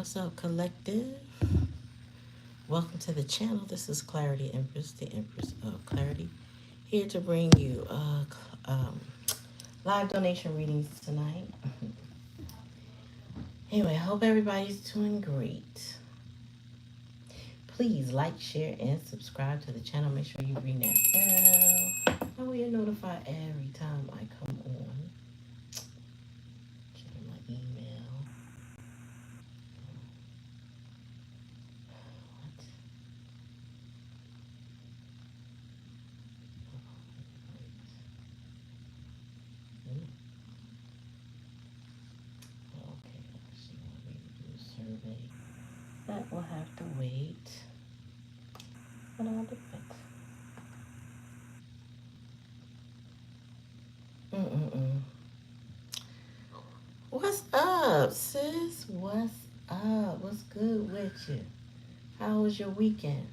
What's up, collective? Welcome to the channel. This is Clarityempress, the Empress of Clarity, here to bring you live donation readings tonight. Anyway, I hope everybody's doing great. Please like, share, and subscribe to the channel. Make sure you ring that bell. That way you're notified every time I come on. Check my email. Okay, she want me to do a survey. That will have to wait. But I'll do it. What's up, sis? What's up? What's good with you? How was your weekend?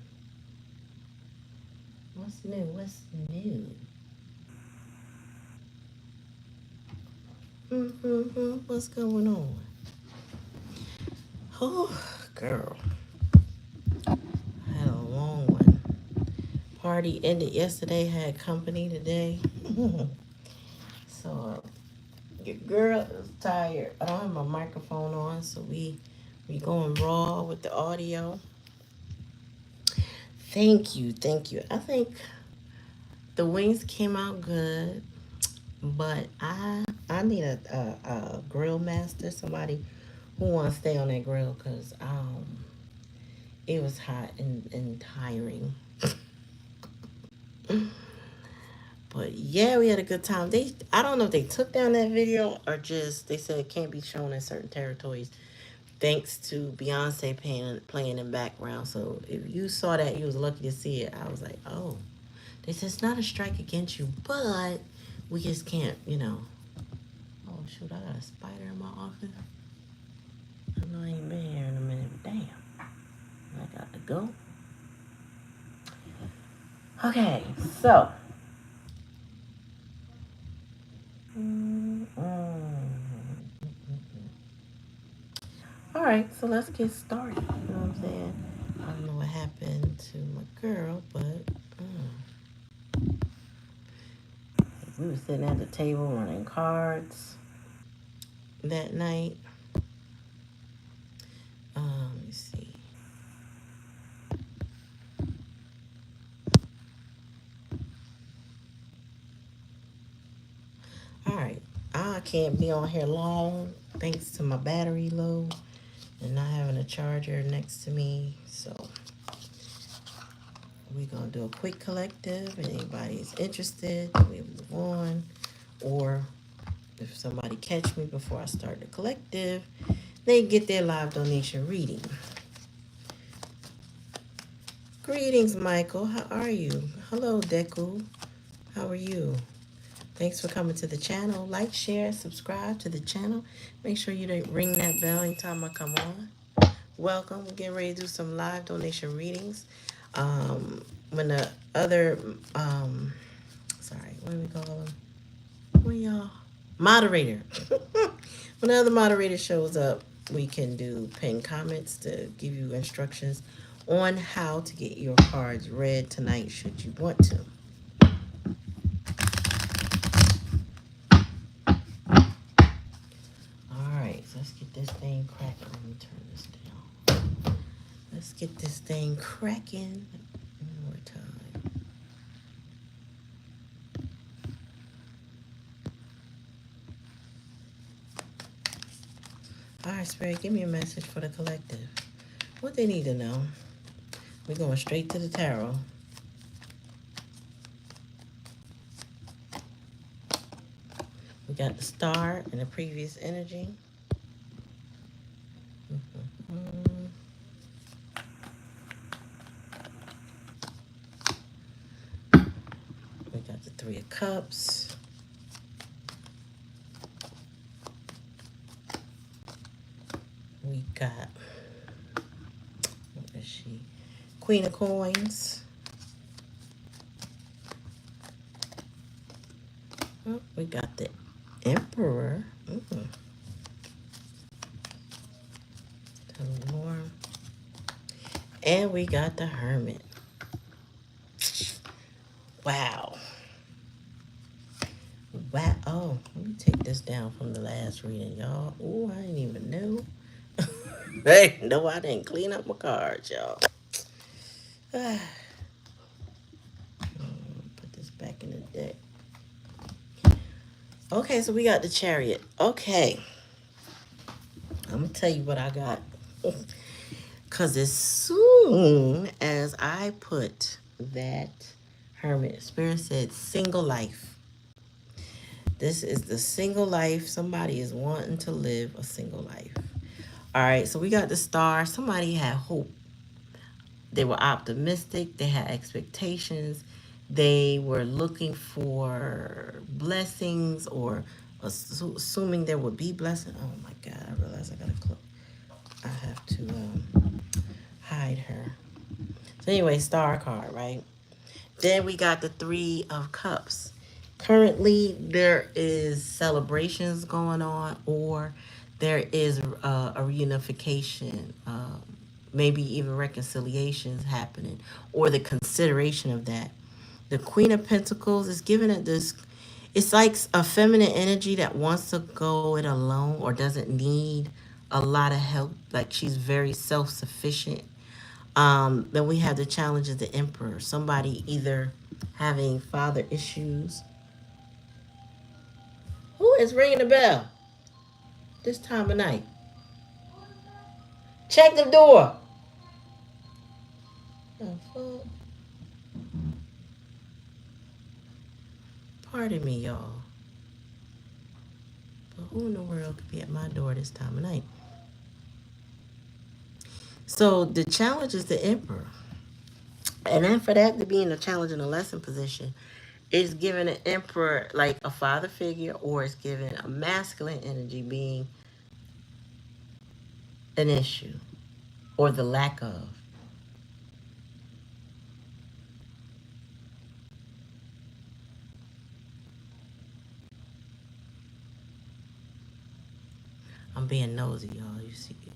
What's new? What's new? What's going on? Oh, girl. I had a long one. Party ended yesterday, had company today. So, your girl is tired. I don't have my microphone on, so we going raw with the audio. Thank you. I think the wings came out good, but I need a grill master, somebody who wants to stay on that grill, because it was hot and tiring. But yeah, we had a good time. I don't know if they took down that video or just they said it can't be shown in certain territories, thanks to Beyonce playing in background. So if you saw that, you was lucky to see it. I was like, oh, they said it's not a strike against you, but we just can't, Oh shoot, I got a spider in my office. I know I ain't been here in a minute. Damn, I got to go. Okay, so. All right, so let's get started. You know what I'm saying? I don't know what happened to my girl, but we were sitting at the table running cards that night. Let me see. All right, I can't be on here long thanks to my battery low and not having a charger next to me. So we're gonna do a quick collective. If anybody's interested, we move on. Or if somebody catch me before I start the collective, they get their live donation reading. Greetings, Michael. How are you? Hello, Deku. How are you? Thanks for coming to the channel. Like, share, subscribe to the channel. Make sure you ring that bell anytime I come on. Welcome. We're getting ready to do some live donation readings. When the other, sorry, what do we call them? What y'all? Moderator. When the other moderator shows up, we can do pinned comments to give you instructions on how to get your cards read tonight, should you want to. Alright, so let's get this thing cracking. Let me turn this down. Let's get this thing cracking one more time. Alright, Spirit, give me a message for the collective. What they need to know. We're going straight to the tarot. We got the star and the previous energy. We got the Three of Cups. We got, what is she? Queen of Coins. Oh, we got the Emperor. Tell me more. And we got the Hermit. Wow. Wow. Oh, let me take this down from the last reading, y'all. Oh, I didn't even know. Hey, no, I didn't clean up my cards, y'all. Put this back in the deck. Okay, so we got the Chariot. Okay. I'm going to tell you what I got. Because as soon as I put that Hermit, Spirit said single life. This is the single life. Somebody is wanting to live a single life. All right, so we got the Star. Somebody had hope. They were optimistic. They had expectations. They were looking for blessings or assuming there would be blessing. Oh my God, I realize I got to close. I have to hide her. So anyway, Star card, right? Then we got the Three of Cups. Currently, there is celebrations going on, or there is a reunification, maybe even reconciliations happening, or the consideration of that. The Queen of Pentacles is giving it this. It's like a feminine energy that wants to go it alone or doesn't need a lot of help. Like she's very self-sufficient. Then we have the challenge of the Emperor. Somebody either having father issues. Who is ringing the bell this time of night? Check the door. Oh, fuck. Pardon me, y'all. But who in the world could be at my door this time of night? So the challenge is the Emperor. And then for that to be in a challenge and a lesson position, it's giving an Emperor like a father figure, or it's giving a masculine energy being an issue or the lack of. I'm being nosy, y'all. You see it.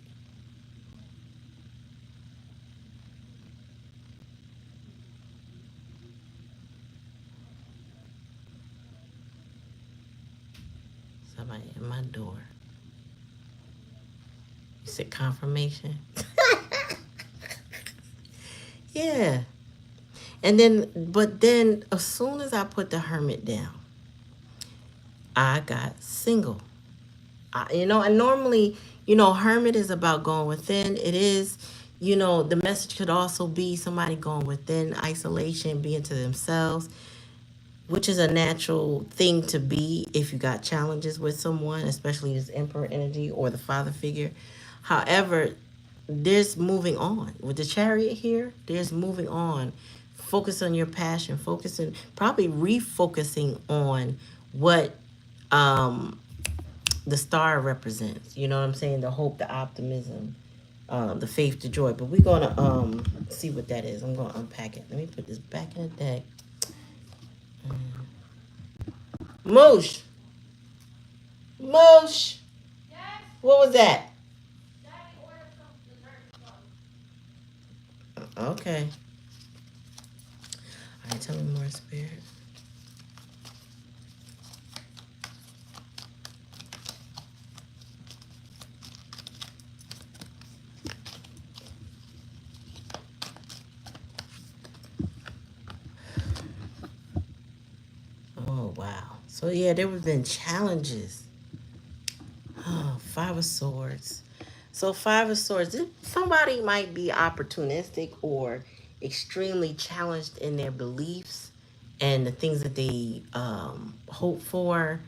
Somebody at my door. You said confirmation? Yeah. And then, but then as soon as I put the Hermit down, I got single. And normally, Hermit is about going within. It is, the message could also be somebody going within isolation, being to themselves, which is a natural thing to be if you got challenges with someone, especially this Emperor energy or the father figure. However, there's moving on. With the Chariot here, there's moving on. Focus on your passion, probably refocusing on what the Star represents. You know what I'm saying? The hope, the optimism, the faith, the joy. But we're going to see what that is. I'm going to unpack it. Let me put this back in the deck. Moosh. Moosh. Yes. What was that? Daddy ordered some dessert. Okay. All right, tell me more, Spirit. Oh, wow. So, yeah, there have been challenges. Oh, Five of Swords. So, Five of Swords, somebody might be opportunistic or extremely challenged in their beliefs and the things that they hope for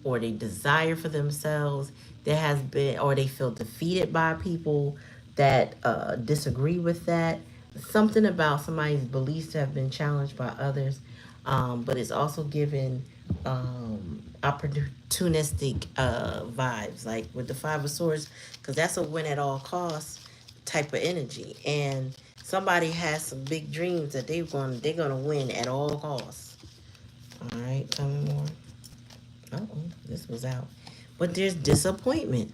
or they desire for themselves. There has been, or they feel defeated by people that disagree with that. Something about somebody's beliefs have been challenged by others, but it's also given opportunistic vibes, like with the Five of Swords, because that's a win at all costs type of energy. And somebody has some big dreams that they're gonna win at all costs. All right, tell me more. Uh-oh, this was out. But there's disappointment.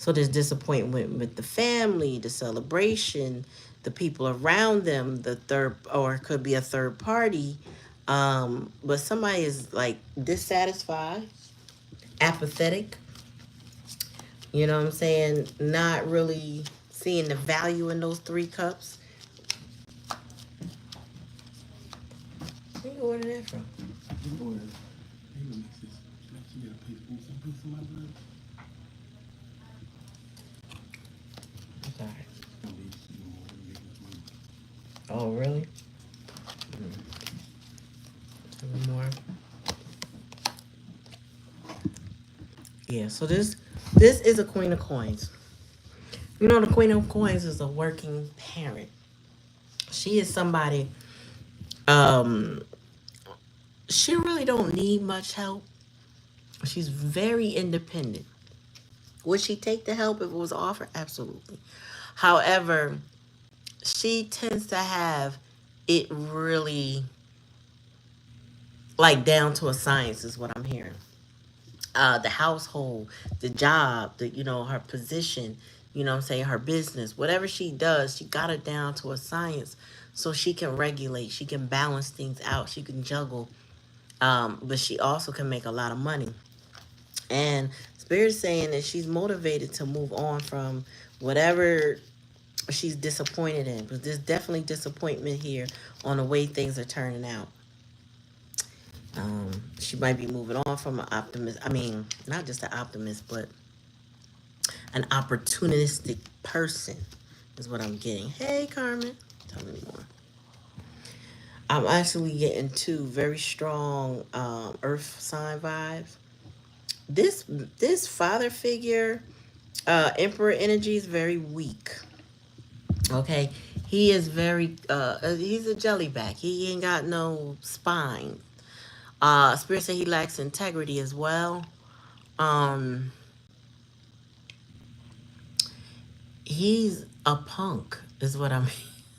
So there's disappointment with the family, the celebration, the people around them, the third, or it could be a third party. But somebody is like dissatisfied, apathetic, you know what I'm saying? Not really seeing the value in those 3 cups. Where you order that from? I'm sorry. Oh, really? More. Yeah, so this is a Queen of Coins. You know, the Queen of Coins is a working parent. She is somebody, um, she really don't need much help. She's very independent. Would she take the help if it was offered? Absolutely. However, she tends to have it really like down to a science is what I'm hearing. The household, the job, her position, I'm saying, her business, whatever she does, she got it down to a science so she can regulate, she can balance things out, she can juggle, but she also can make a lot of money. And Spirit's saying that she's motivated to move on from whatever she's disappointed in, but there's definitely disappointment here on the way things are turning out. She might be moving on from an optimist. I mean, not just an optimist, but an opportunistic person is what I'm getting. Hey, Carmen, tell me more. I'm actually getting 2 very strong Earth sign vibes. This father figure, Emperor energy is very weak. Okay, he is very. He's a jellyback. He ain't got no spine. Spirit said he lacks integrity as well. Um, he's a punk, is what I mean.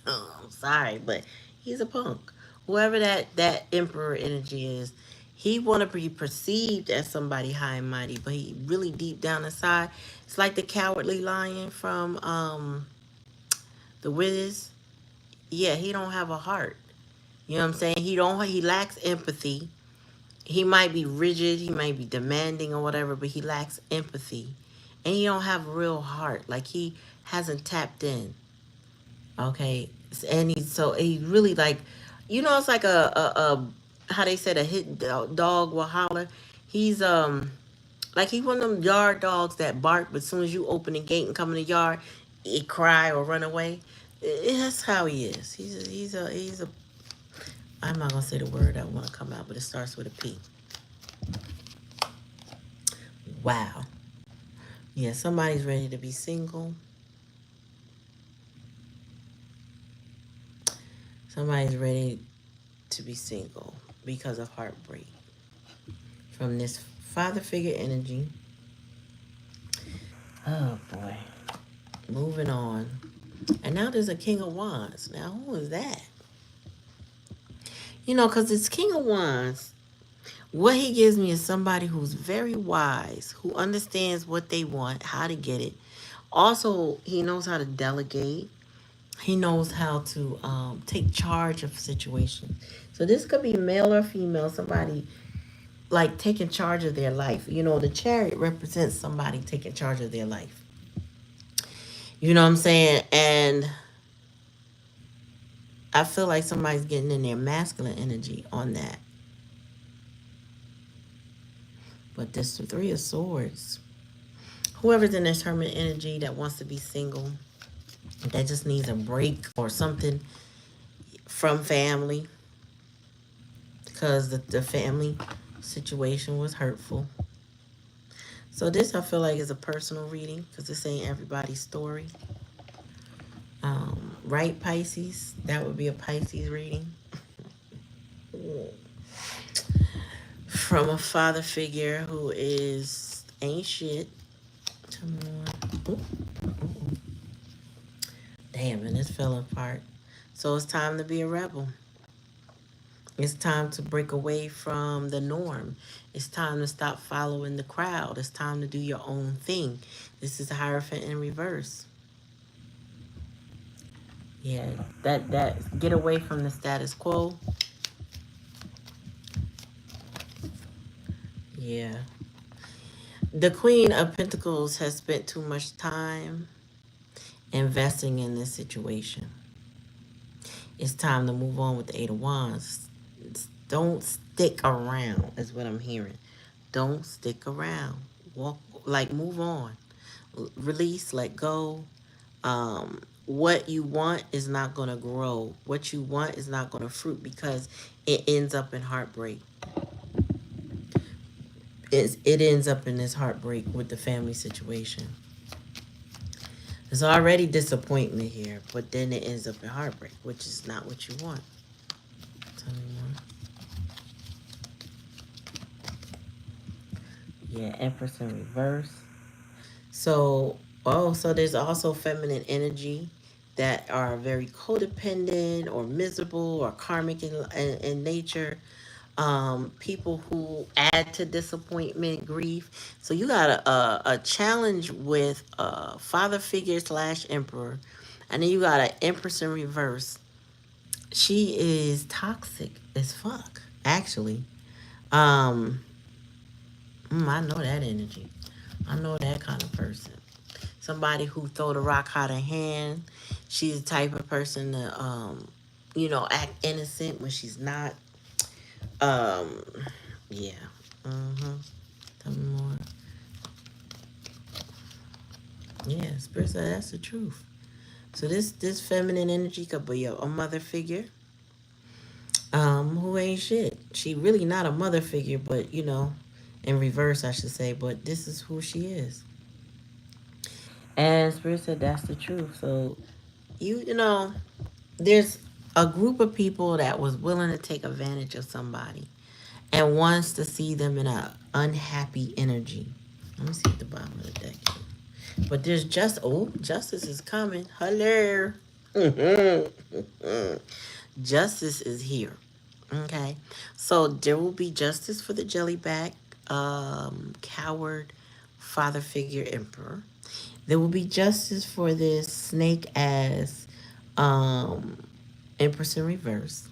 I'm sorry, but he's a punk. Whoever that emperor energy is, he want to be perceived as somebody high and mighty, but he really deep down inside, it's like the cowardly lion from the Wiz. Yeah, he don't have a heart. You know what I'm saying? He lacks empathy. He might be rigid, he might be demanding or whatever, but he lacks empathy. And he don't have a real heart. Like he hasn't tapped in. Okay. And he really like, it's like a how they said a hit dog will holler. He's like he's one of them yard dogs that bark, but as soon as you open the gate and come in the yard, it cry or run away. That's how he is. He's a I'm not gonna say the word I want to come out, but it starts with a P. Wow. Yeah, somebody's ready to be single. Somebody's ready to be single because of heartbreak. From this father figure energy. Oh boy. Moving on. And now there's a King of Wands. Now, who is that? Because it's King of Wands. What he gives me is somebody who's very wise, who understands what they want, how to get it. Also, he knows how to delegate. He knows how to take charge of situations. So this could be male or female, somebody like taking charge of their life. The chariot represents somebody taking charge of their life. You know what I'm saying? And I feel like somebody's getting in their masculine energy on that. But this 3 of Swords. Whoever's in this hermit energy that wants to be single, that just needs a break or something from family, because the family situation was hurtful. So this I feel like is a personal reading, because this ain't everybody's story. Right, Pisces? That would be a Pisces reading. From a father figure who ain't shit. Come on. Ooh. Damn, and it's fell apart. So it's time to be a rebel. It's time to break away from the norm. It's time to stop following the crowd. It's time to do your own thing. This is Hierophant in reverse. Yeah, that get away from the status quo. Yeah. The Queen of Pentacles has spent too much time investing in this situation. It's time to move on with the Eight of Wands. Don't stick around, is what I'm hearing. Don't stick around. Walk, like, move on. Release, let go. What you want is not going to grow. What you want is not going to fruit because it ends up in heartbreak. It ends up in this heartbreak with the family situation. There's already disappointment here, but then it ends up in heartbreak, which is not what you want. Tell me more. Yeah, Empress in reverse. So, so there's also feminine energy that are very codependent or miserable or karmic in nature. People who add to disappointment, grief. So you got a challenge with father figure slash emperor. And then you got an empress in reverse. She is toxic as fuck, actually. Um, I know that energy. I know that kind of person. Somebody who throw the rock out of hand. She's the type of person to, act innocent when she's not. Um, yeah. Mm-hmm. Tell me more. Yeah, spirit said that's the truth. So this feminine energy could be a mother figure. Who ain't shit. She really not a mother figure, but in reverse I should say, but this is who she is. And spirit said that's the truth. So there's a group of people that was willing to take advantage of somebody and wants to see them in a unhappy energy. Let me see at the bottom of the deck. But there's justice is coming. Hello. Justice is here. Okay. So there will be justice for the jellyback, coward, father figure, emperor. There will be justice for this snake ass, um, empress in reverse.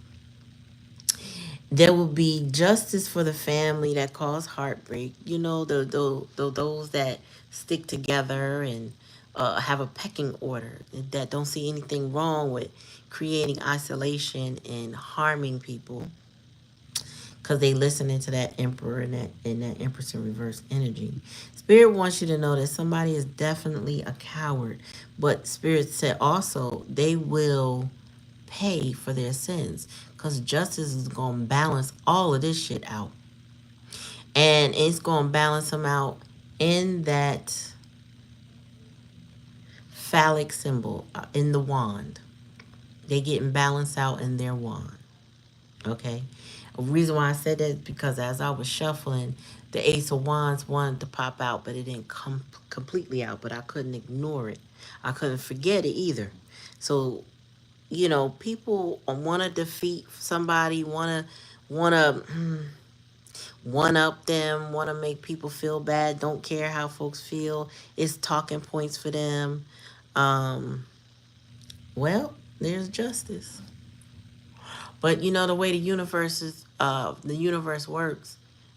There will be justice for the family that caused heartbreak. Those that stick together and have a pecking order, that don't see anything wrong with creating isolation and harming people because they listening to that emperor and that empress in reverse energy. Spirit wants you to know that somebody is definitely a coward, but Spirit said also they will pay for their sins because justice is going to balance all of this shit out. And it's going to balance them out in that phallic symbol, in the wand. They getting balanced out in their wand. Okay? A reason why I said that is because as I was shuffling, the Ace of Wands wanted to pop out, but it didn't come completely out. But I couldn't ignore it. I couldn't forget it either. So people want to defeat somebody, want to one up them, want to make people feel bad, don't care how folks feel. It's talking points for them. Um, well, there's justice. But the way the universe works,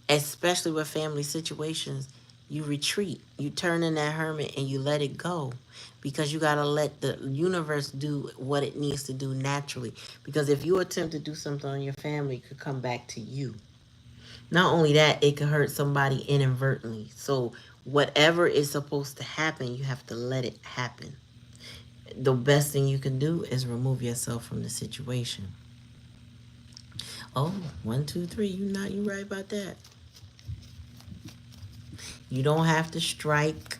especially with family situations, you retreat. You turn in that hermit and you let it go. Because you got to let the universe do what it needs to do naturally. Because if you attempt to do something on your family, it could come back to you. Not only that, it could hurt somebody inadvertently. So whatever is supposed to happen, you have to let it happen. The best thing you can do is remove yourself from the situation. Oh, 1, 2, 3. You right about that. You don't have to strike.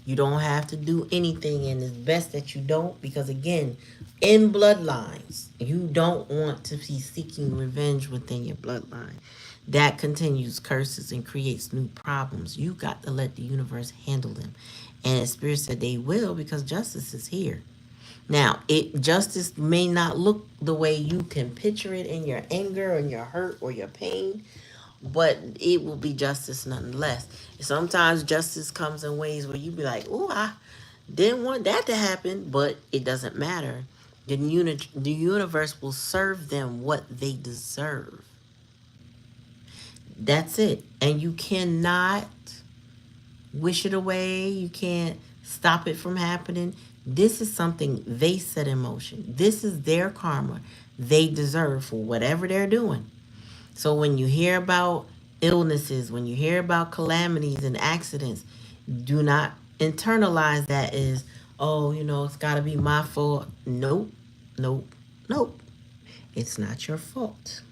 You don't have to do anything, and it's best that you don't, because again, in bloodlines, you don't want to be seeking revenge within your bloodline. That continues curses and creates new problems. You got to let the universe handle them. And Spirit said they will, because justice is here. Now, justice may not look the way you can picture it in your anger and your hurt or your pain, but it will be justice nonetheless. Sometimes justice comes in ways where you be like, "Oh, I didn't want that to happen," but it doesn't matter. The universe will serve them what they deserve. That's it. And you cannot wish it away. You can't stop it from happening. This is something they set in motion. This is their karma they deserve for whatever they're doing. So when you hear about illnesses, when you hear about calamities and accidents, do not internalize that as, oh, it's got to be my fault. Nope, nope, nope. It's not your fault.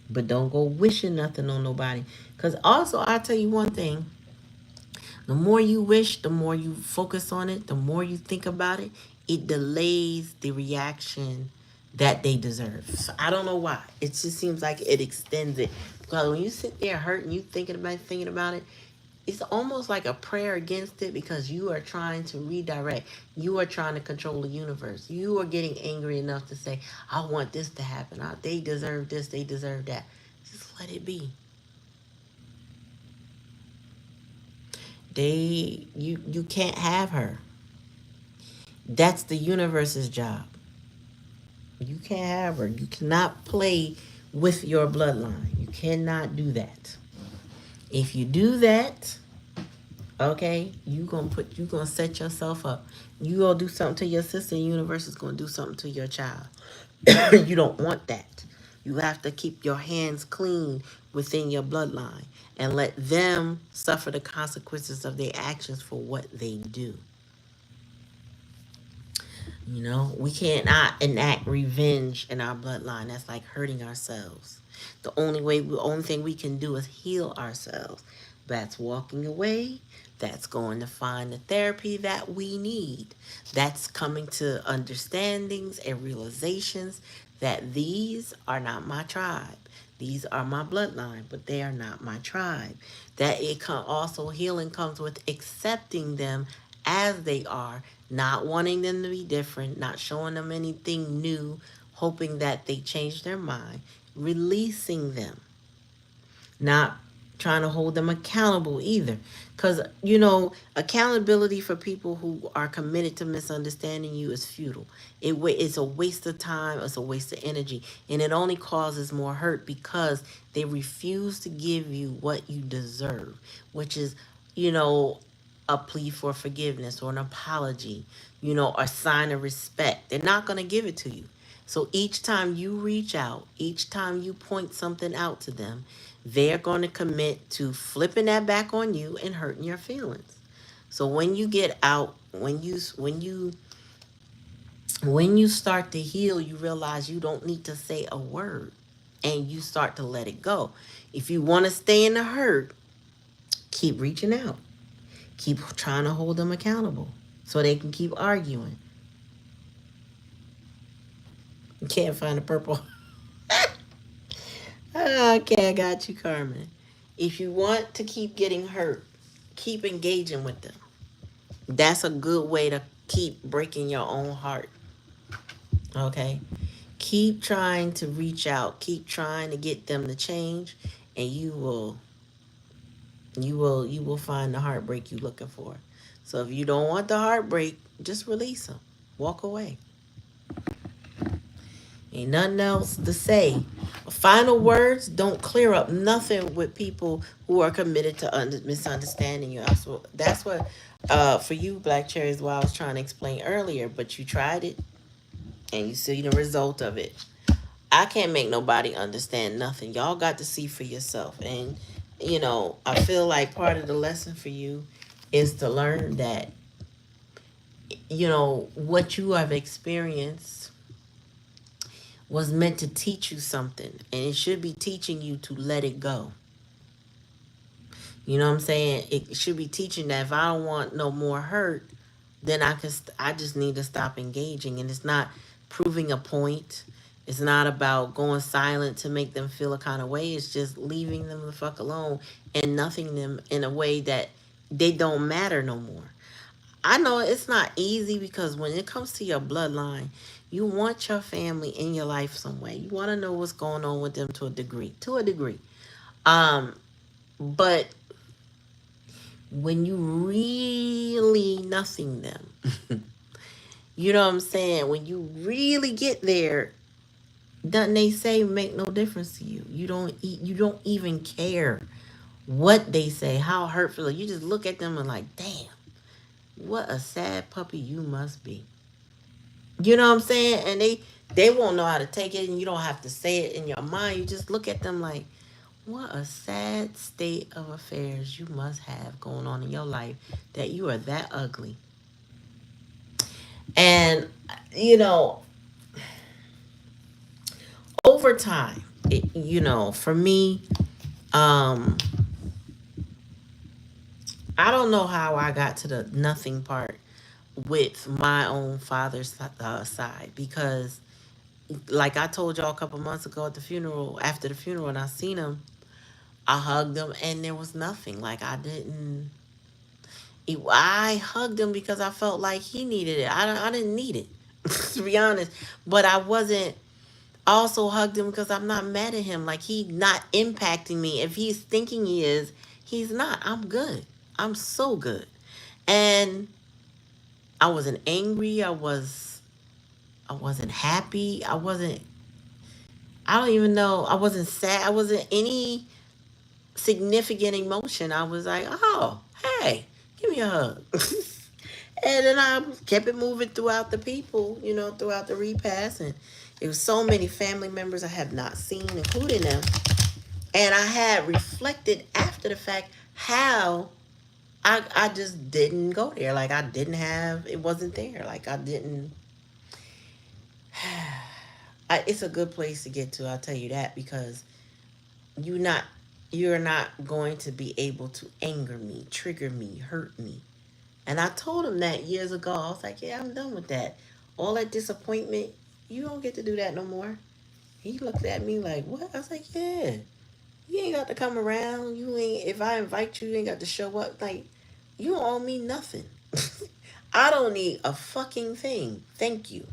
But don't go wishing nothing on nobody. Because also, I'll tell you one thing. The more you wish, the more you focus on it, the more you think about it, it delays the reaction that they deserve. So I don't know why. It just seems like it extends it. Because when you sit there hurt and you thinking about it, it's almost like a prayer against it because you are trying to redirect. You are trying to control the universe. You are getting angry enough to say, I want this to happen. They deserve this. They deserve that. Just let it be. You can't have her. That's the universe's job. You can't have her. You cannot play with your bloodline. You cannot do that. If you do that, okay, you gonna set yourself up. You gonna do something to your sister, the universe is gonna do something to your child. You don't want that. You have to keep your hands clean within your bloodline and let them suffer the consequences of their actions for what they do. We can't not enact revenge in our bloodline. That's like hurting ourselves. The only thing we can do is heal ourselves. That's walking away. That's going to find the therapy that we need. That's coming to understandings and realizations that these are not my tribe. These are my bloodline, but they are not my tribe. That also healing comes with accepting them as they are, not wanting them to be different, not showing them anything new, hoping that they change their mind, releasing them, not trying to hold them accountable either. Because, accountability for people who are committed to misunderstanding you is futile. It's a waste of time, it's a waste of energy, and it only causes more hurt because they refuse to give you what you deserve, which is, you know, a plea for forgiveness or an apology, a sign of respect. They're not going to give it to you. So each time you reach out, each time you point something out to them, they're going to commit to flipping that back on you and hurting your feelings. So when you get out, when you start to heal, you realize you don't need to say a word and you start to let it go. If you want to stay in the hurt, keep reaching out. Keep trying to hold them accountable so they can keep arguing. You can't find the purple. Okay, I got you, Carmen. If you want to keep getting hurt, keep engaging with them. That's a good way to keep breaking your own heart. Okay? Keep trying to reach out. Keep trying to get them to change, and you will find the heartbreak you're looking for. So if you don't want the heartbreak, just release them. Walk away. Ain't nothing else to say. Final words don't clear up nothing with people who are committed to misunderstanding you. That's what for you, Black Cherry, is what I was trying to explain earlier. But you tried it, and you see the result of it. I can't make nobody understand nothing. Y'all got to see for yourself. And, I feel like part of the lesson for you is to learn that, what you have experienced was meant to teach you something. And it should be teaching you to let it go. You know what I'm saying? It should be teaching that if I don't want no more hurt, then I just need to stop engaging. And it's not proving a point. It's not about going silent to make them feel a kind of way. It's just leaving them the fuck alone and nothing them in a way that they don't matter no more. I know it's not easy because when it comes to your bloodline, you want your family in your life some way. You want to know what's going on with them to a degree. To a degree. Um, but when you really nothing them, you know what I'm saying? When you really get there, doesn't they say make no difference to you? You don't even care what they say, how hurtful. You just look at them and like, damn, what a sad puppy you must be. You know what I'm saying? And they won't know how to take it, and you don't have to say it in your mind. You just look at them like, what a sad state of affairs you must have going on in your life that you are that ugly. And you know, over time, for me, um, I don't know how I got to the nothing part with my own father's side because, like I told y'all a couple months ago at the funeral, after the funeral, and I seen him, I hugged him, and there was nothing. Like I didn't. I hugged him because I felt like he needed it. I didn't need it, to be honest. But I wasn't. Also hugged him because I'm not mad at him. Like he not impacting me. If he's thinking he is, he's not. I'm good. I'm so good. And I wasn't angry. I wasn't happy. I don't even know. I wasn't sad. I wasn't any significant emotion. I was like, oh, hey, give me a hug. And then I kept it moving throughout the people, throughout the repast. And it was so many family members I have not seen, including them. And I had reflected after the fact how I just didn't go there. Like I didn't have, it wasn't there. Like I didn't. It's a good place to get to. I'll tell you that because you not you're not going to be able to anger me, trigger me, hurt me. And I told him that years ago. I was like, yeah, I'm done with that. All that disappointment, you don't get to do that no more. He looked at me like, what? I was like, yeah. You ain't got to come around. You ain't, if I invite you, you ain't got to show up. Like, you don't owe me nothing. I don't need a fucking thing. Thank you.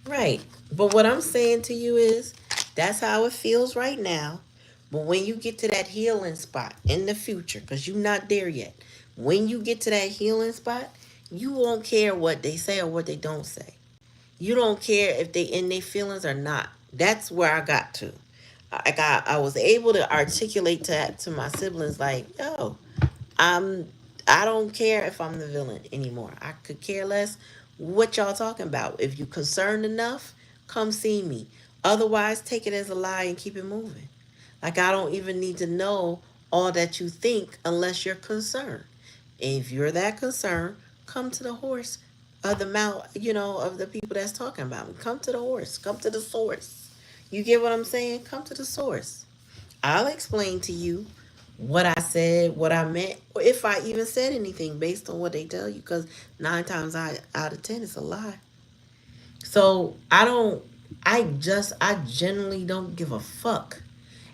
Right. But what I'm saying to you is that's how it feels right now. But when you get to that healing spot in the future, because you're not there yet, when you get to that healing spot, you won't care what they say or what they don't say. You don't care if they in their feelings or not. That's where I got to. I was able to articulate that to my siblings like, yo, I'm I don't care if I'm the villain anymore. I could care less what y'all talking about. If you concerned enough, come see me. Otherwise, take it as a lie and keep it moving. Like I don't even need to know all that you think unless you're concerned. If you're that concerned, come to the horse of the mouth, of the people that's talking about me. Come to the horse. Come to the source. You get what I'm saying? Come to the source. I'll explain to you what I said, what I meant, or if I even said anything based on what they tell you, because nine times out of ten it's a lie. So I generally don't give a fuck.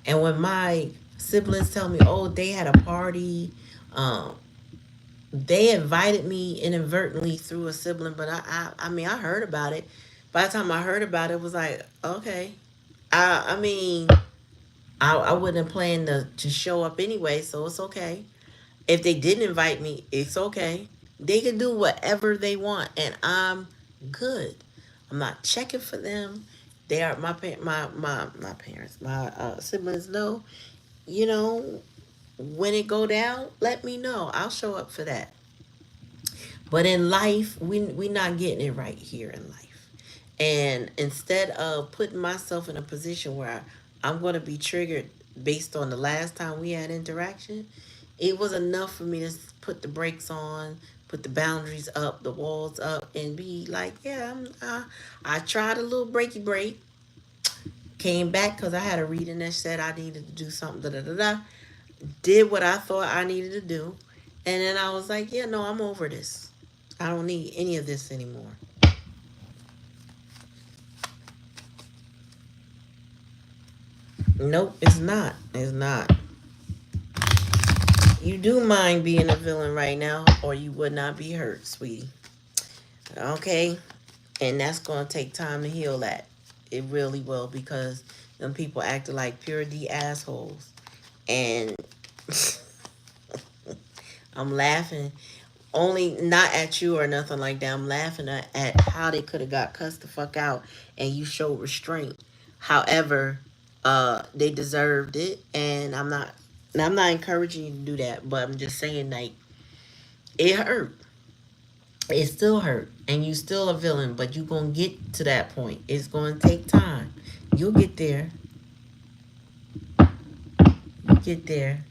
And when my siblings tell me, oh, they had a party, um, they invited me inadvertently through a sibling, but I mean, I heard about it. By the time I heard about it, it was like, okay. I mean, I wouldn't plan to show up anyway, so it's okay. If they didn't invite me, it's okay. They can do whatever they want, and I'm good. I'm not checking for them. They are my parents, my siblings know. You know, when it go down, let me know. I'll show up for that. But in life, we not getting it right here in life. And instead of putting myself in a position where I'm going to be triggered based on the last time we had interaction, it was enough for me to put the brakes on, put the boundaries up, the walls up, and be like, yeah, I tried a little breaky break, came back because I had a reading that said I needed to do something, da da da da, did what I thought I needed to do, and then I was like, yeah, no, I'm over this. I don't need any of this anymore. Nope, it's not. It's not. You do mind being a villain right now, or you would not be hurt, sweetie. Okay? And that's going to take time to heal that. It really will, because them people acted like pure D assholes. And I'm laughing, only not at you or nothing like that. I'm laughing at how they could have got cussed the fuck out and you showed restraint. However, they deserved it, and I'm not encouraging you to do that, but I'm just saying, like, it hurt. It still hurt, and you still a villain, but you gonna get to that point. It's gonna take time. You'll get there. You get there.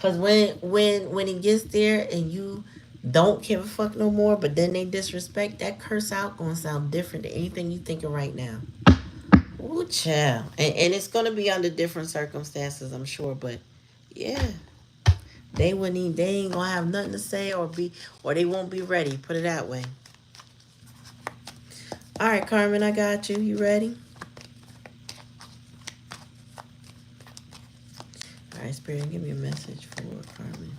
Cause when it gets there and you don't give a fuck no more, but then they disrespect, that curse out gonna sound different than anything you thinking right now. Ooh, child. And it's gonna be under different circumstances, I'm sure, but yeah. They ain't gonna have nothing to say or they won't be ready. Put it that way. All right, Carmen, I got you. You ready? All right, Spirit, give me a message for Carmen.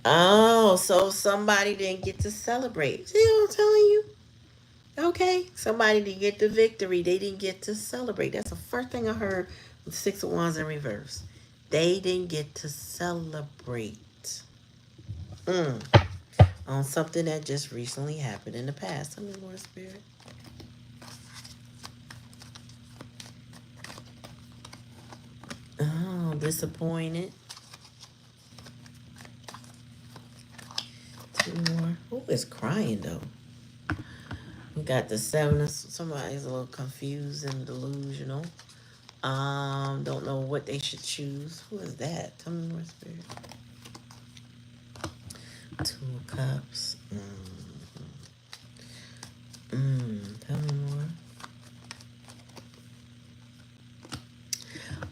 Oh, so somebody didn't get to celebrate. See what I'm telling you? Okay, somebody didn't get the victory. They didn't get to celebrate. That's the first thing I heard with Six of Wands in reverse. They didn't get to celebrate on something that just recently happened in the past. Tell me more, Spirit. Oh, disappointed. Two more. Who is crying though? We got the seven. Somebody's a little confused and delusional. Don't know what they should choose. Who is that? Tell me more, Spirit. Two of Cups. Tell me more.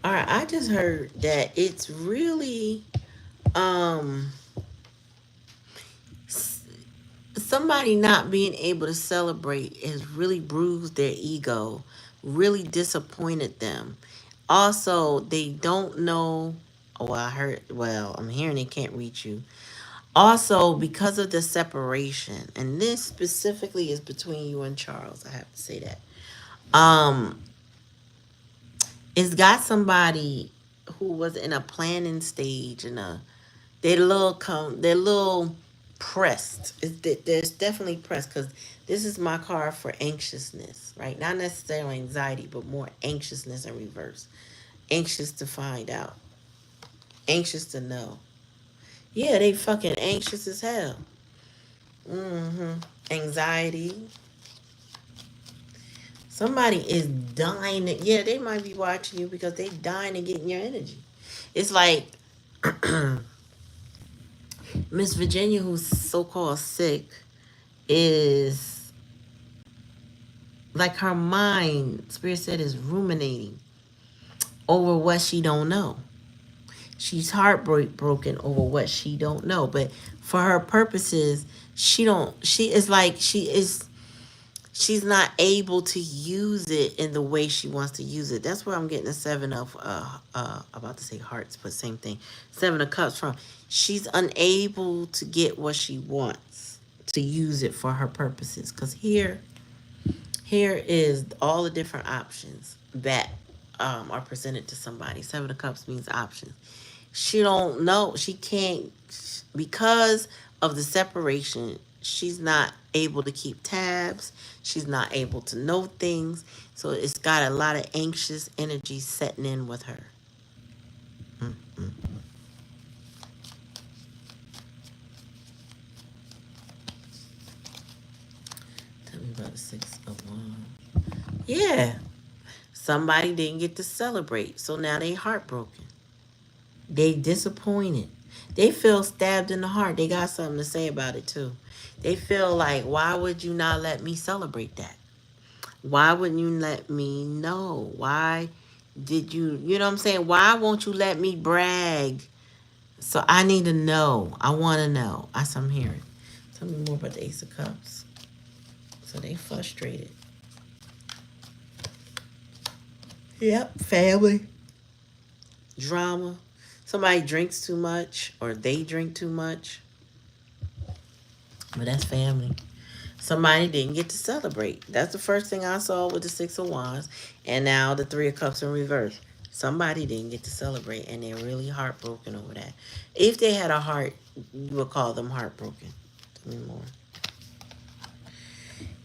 All right, I just heard that it's really somebody not being able to celebrate has really bruised their ego, really disappointed them. Also, they don't know. Oh, I'm hearing they can't reach you. Also, because of the separation, and this specifically is between you and Charles, I have to say that. It's got somebody who was in a planning stage and they're little pressed. There's definitely pressed because this is my card for anxiousness, right? Not necessarily anxiety, but more anxiousness in reverse. Anxious to find out, anxious to know. Yeah, they fucking anxious as hell. Anxiety. Somebody is dying. Yeah, they might be watching you because they dying to get in your energy. It's like Miss Virginia, who's so-called sick, is like her mind, Spirit said, is ruminating over what she don't know. She's heartbroken over what she don't know. But for her purposes, she's not able to use it in the way she wants to use it. That's where I'm getting the seven of about to say hearts, but same thing. Seven of cups from. She's unable to get what she wants to use it for her purposes. Because here is all the different options that are presented to somebody. Seven of cups means options. She don't know. She can't, because of the separation. She's not able to keep tabs. She's not able to know things. So it's got a lot of anxious energy setting in with her. Mm-mm. Tell me about the Six of Wands. Yeah. Somebody didn't get to celebrate. So now they heartbroken. They disappointed. They feel stabbed in the heart. They got something to say about it too. They feel like, why would you not let me celebrate that? Why wouldn't you let me know? Why did you know what I'm saying? Why won't you let me brag? So I need to know. I want to know. That's what I'm hearing. Tell me more about the Ace of Cups. So they frustrated. Yep, family. Drama. Somebody drinks too much or they drink too much. But that's family. Somebody didn't get to celebrate. That's the first thing I saw with the Six of Wands. And now the Three of Cups in reverse. Somebody didn't get to celebrate and they're really heartbroken over that. If they had a heart, you would call them heartbroken. Tell me more.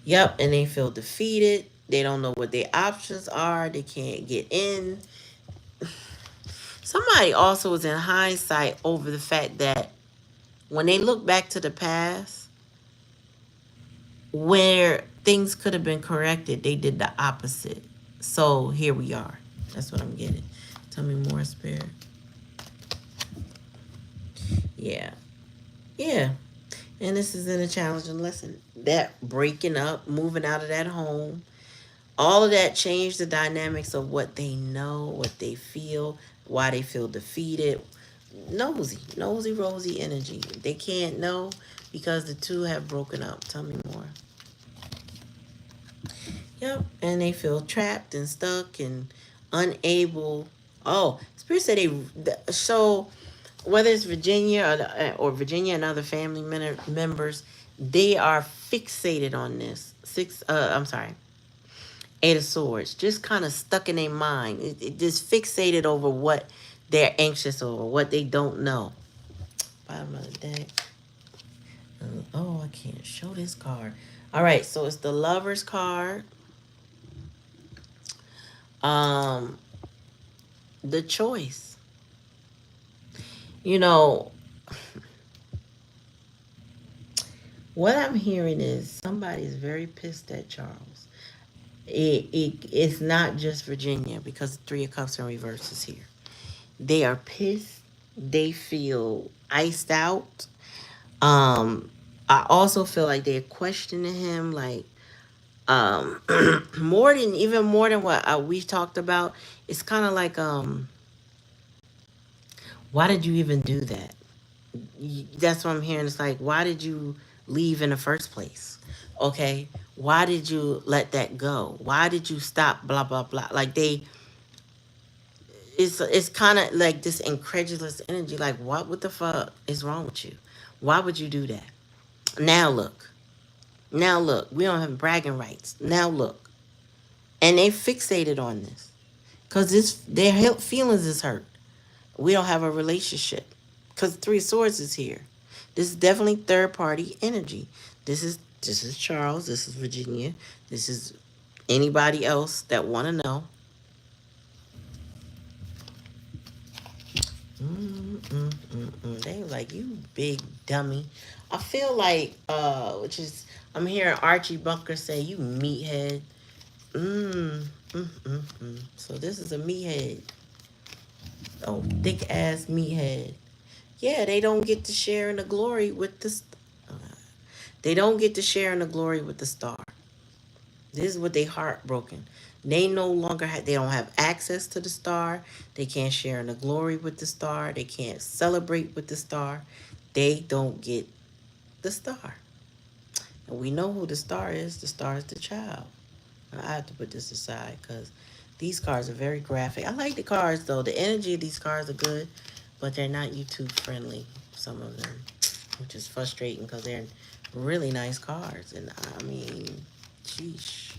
Yep, and they feel defeated. They don't know what their options are. They can't get in. Somebody also was in hindsight over the fact that when they look back to the past, where things could have been corrected, they did the opposite. So here we are. That's what I'm getting. Tell me more, Spirit. Yeah. Yeah. And this is in a challenging lesson. That breaking up, moving out of that home, all of that changed the dynamics of what they know, what they feel, why they feel defeated. Nosy, rosy energy. They can't know because the two have broken up. Tell me more. Yep, and they feel trapped and stuck and unable. Oh, Spirit said so whether it's Virginia or Virginia and other family members, they are fixated on this. I'm sorry, Eight of Swords, just kind of stuck in their mind. It just fixated over what they're anxious over, what they don't know. Bottom of the deck. Oh, I can't show this card. All right, so it's the Lover's card. Um, the choice. You know, what I'm hearing is somebody's very pissed at Charles. It's not just Virginia because Three of Cups in reverse is here. They are pissed. They feel iced out. I also feel like they're questioning him, like more than what we've talked about. It's kind of like why did you even do that? That's what I'm hearing. It's like, why did you leave in the first place? Okay, why did you let that go? Why did you stop? Blah blah blah. Like it's kind of like this incredulous energy. Like, what the fuck is wrong with you? Why would you do that? Now look, now look. We don't have bragging rights. Now look, and they fixated on this because their feelings is hurt. We don't have a relationship because Three of Swords is here. This is definitely third party energy. This is Charles. This is Virginia. This is anybody else that want to know. They were like, you big dummy. I feel like which is I'm hearing Archie Bunker say, you meathead. So this is a meathead. Oh, thick ass meathead. Yeah, they don't get to share in the glory with the. They don't get to share in the glory with the star. This is what they heartbroken. They no longer have. They don't have access to the star. They can't share in the glory with the star. They can't celebrate with the star. They don't get the star. And we know who the star is. The star is the child. I have to put this aside because these cards are very graphic. I like the cards though. The energy of these cards are good, but they're not YouTube friendly. Some of them, which is frustrating because they're really nice cards. And I mean, sheesh.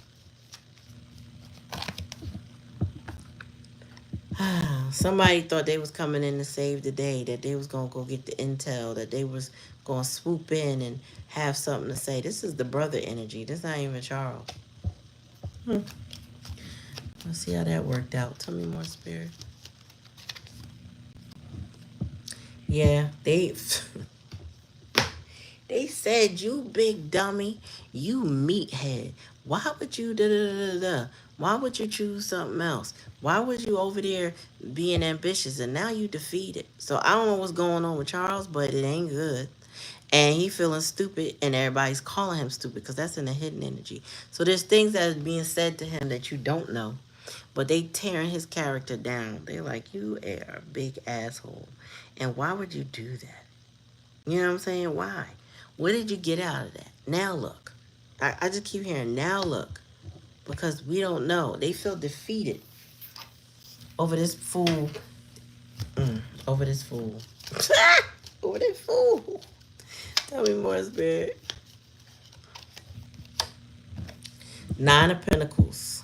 Somebody thought they was coming in to save the day, that they was going to go get the intel, that they was going to swoop in and have something to say. This is the brother energy. This not even Charles. Let's see how that worked out. Tell me more, Spirit. Yeah, they said, you big dummy, you meathead. Why would you da da da da? Why would you choose something else? Why would you over there being ambitious and now you defeated? So I don't know what's going on with Charles, but it ain't good. And he feeling stupid and everybody's calling him stupid because that's in the hidden energy. So there's things that is being said to him that you don't know. But they tearing his character down. They're like, you are a big asshole. And why would you do that? You know what I'm saying? Why? What did you get out of that? Now look. I just keep hearing, now look. Because we don't know. They feel defeated. over this fool. Over this fool. Over this fool. Tell me more, Spirit. Nine of Pentacles.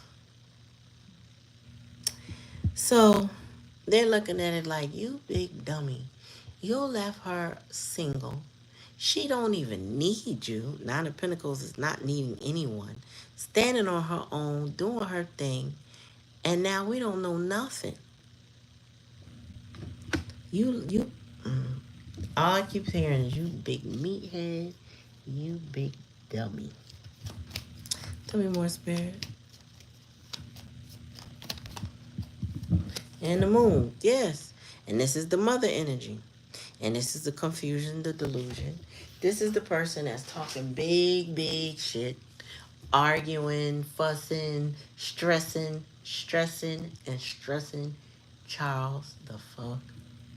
So they're looking at it like, you big dummy. You left her single. She don't even need you. Nine of Pentacles is not needing anyone. Standing on her own, doing her thing. And now we don't know nothing. You, all I keep hearing is you big meathead, you big dummy. Tell me more, Spirit. And the moon, yes. And this is the mother energy. And this is the confusion, the delusion. This is the person that's talking big, big shit, arguing, fussing, stressing, and stressing Charles the fuck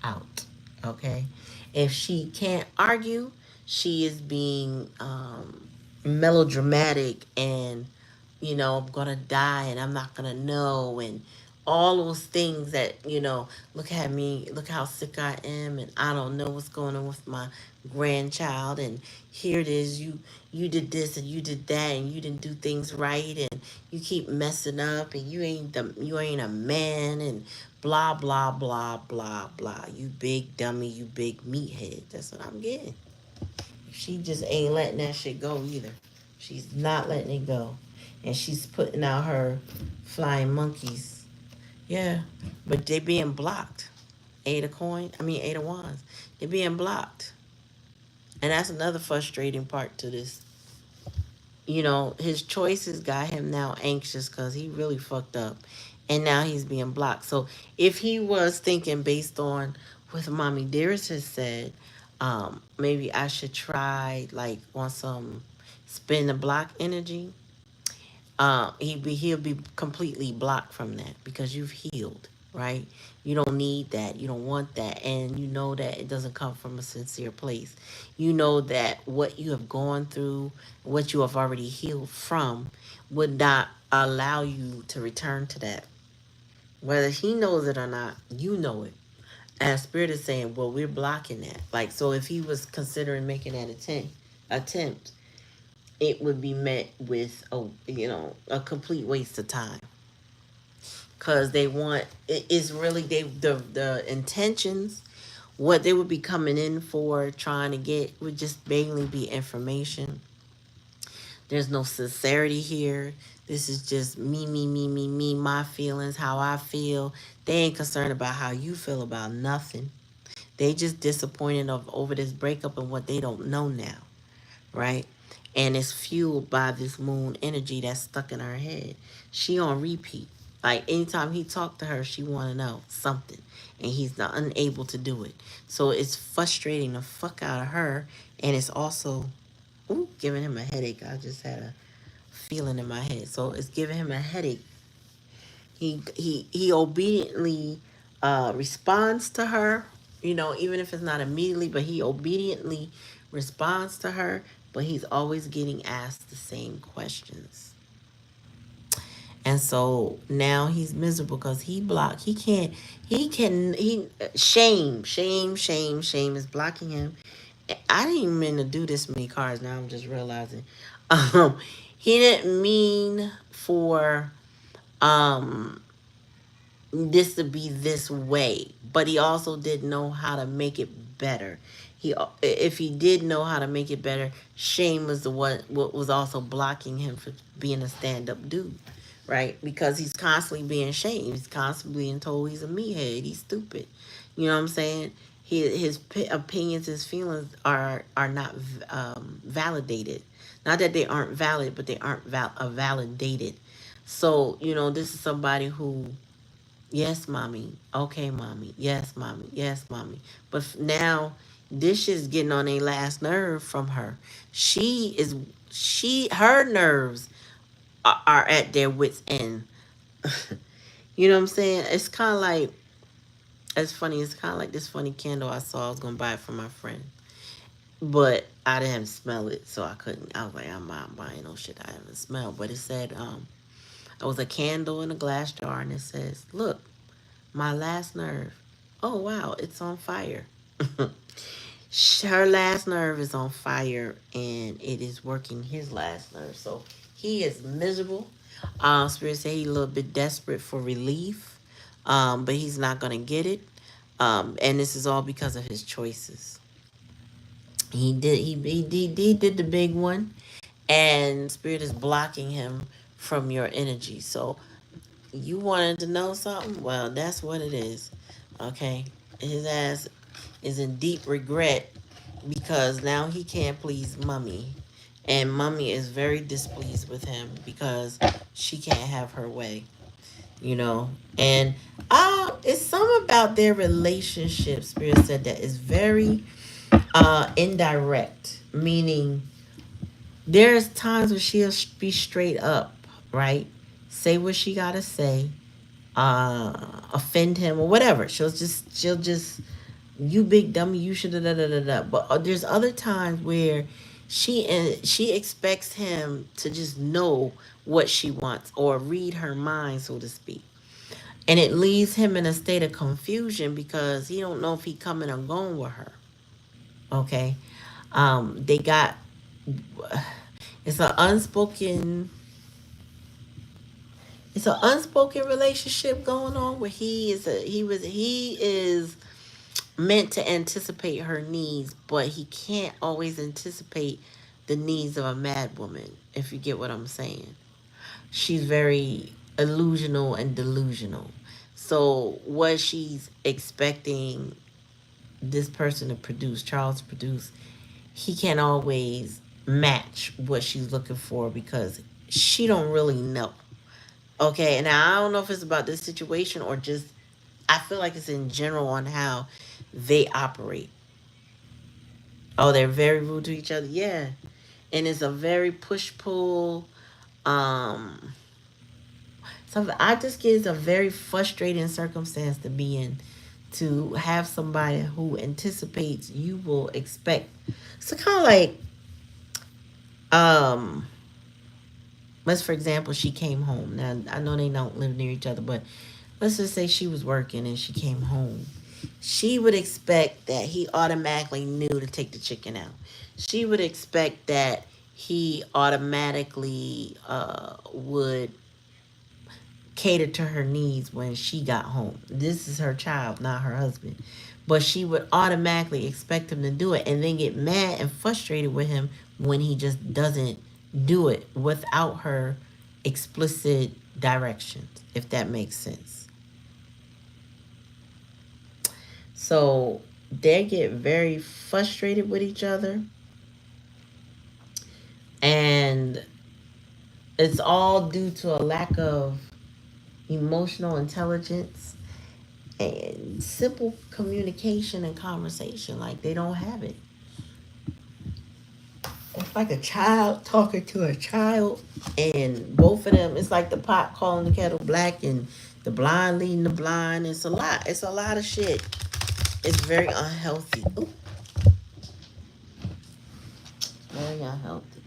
out. Okay? If she can't argue, she is being melodramatic and, I'm gonna die and I'm not gonna know, and all those things that, look at me, look how sick I am, and I don't know what's going on with my grandchild, and here it is, you did this and you did that and you didn't do things right, and you keep messing up, and you ain't a man, and blah blah blah blah blah. You big dummy, you big meathead. That's what I'm getting. She just ain't letting that shit go either. She's not letting it go. And she's putting out her flying monkeys. Yeah. But they being blocked. Eight of wands. They're being blocked. And that's another frustrating part to this. His choices got him now anxious because he really fucked up. And now he's being blocked. So if he was thinking based on what Mommy Dearest has said, maybe I should try like on some spin the block energy. He'll be completely blocked from that because you've healed, right? You don't need that. You don't want that. And you know that it doesn't come from a sincere place. You know that what you have gone through, what you have already healed from, would not allow you to return to that. Whether he knows it or not, you know it. And Spirit is saying, well, we're blocking that. Like, so if he was considering making that attempt, it would be met with a complete waste of time. Because they want, it is really, the intentions, what they would be coming in for, trying to get, would just mainly be information. There's no sincerity here. This is just me, my feelings, how I feel. They ain't concerned about how you feel about nothing. They just disappointed over this breakup and what they don't know now, right? And it's fueled by this moon energy that's stuck in her head. She on repeat. Like anytime he talked to her, she want to know something, and he's not unable to do it. So it's frustrating the fuck out of her, and it's also giving him a headache. I just had a feeling in my head, so it's giving him a headache. He obediently responds to her, even if it's not immediately, but he obediently responds to her, but he's always getting asked the same questions. And so now he's miserable because shame is blocking him. I didn't even mean to do this many cards. Now I'm just realizing. He didn't mean for this to be this way, but he also didn't know how to make it better. If he did know how to make it better, shame was what was also blocking him for being a stand-up dude, right? Because he's constantly being shamed. He's constantly being told he's a meathead. He's stupid. You know what I'm saying? His opinions, his feelings are not validated. Not that they aren't valid, but they aren't validated. So this is somebody who, yes, mommy. Okay, mommy. Yes, mommy. Yes, mommy. But now this is getting on a last nerve from her. Her nerves are at their wits' end. You know what I'm saying? It's kind of like, it's funny. It's kind of like this funny candle I saw. I was going to buy it for my friend. But I didn't smell it, so I couldn't. I was like, I'm not buying no shit I haven't smelled. But it said, it was a candle in a glass jar, and it says, look, My last nerve. Oh, wow, it's on fire. Her last nerve is on fire and it is working his last nerve. So he is miserable. Spirit say he's a little bit desperate for relief, but he's not going to get it. And this is all because of his choices. He did the big one, and Spirit is blocking him from your energy. So you wanted to know something? Well, that's what it is. Okay? His ass is in deep regret because now he can't please Mummy. And Mummy is very displeased with him because she can't have her way. You know? And it's something about their relationship, Spirit said, that is very indirect. Meaning there's times when she'll be straight up, right? Say what she gotta say, offend him or whatever. She'll just you big dummy, you should da da da da da. But there's other times where she expects him to just know what she wants or read her mind, so to speak. And it leaves him in a state of confusion because he don't know if he coming or going with her. Okay. They got it's an unspoken it's an unspoken relationship going on where he is meant to anticipate her needs, but he can't always anticipate the needs of a mad woman, if you get what I'm saying. She's very illusional and delusional. So what she's expecting this person to produce, Charles to produce, he can't always match what she's looking for because she don't really know. Okay, and I don't know if it's about this situation or just I feel like it's in general on how they operate. Oh, they're very rude to each other. Yeah. And it's a very push pull. Um something I just get it's a very frustrating circumstance to be in, to have somebody who anticipates you will expect. So kind of like um let's for example she came home. Now I know they don't live near each other, but let's just say she was working and she came home. She would expect that he automatically knew to take the chicken out. She would expect that he automatically would cater to her needs when she got home. This is her child, not her husband. But she would automatically expect him to do it and then get mad and frustrated with him when he just doesn't do it without her explicit directions, if that makes sense. So they get very frustrated with each other, and it's all due to a lack of emotional intelligence and simple communication and conversation. Like they don't have it. It's like a child talking to a child, and both of them. It's like the pot calling the kettle black, and the blind leading the blind. It's a lot. It's a lot of shit. It's very unhealthy. Ooh, very unhealthy.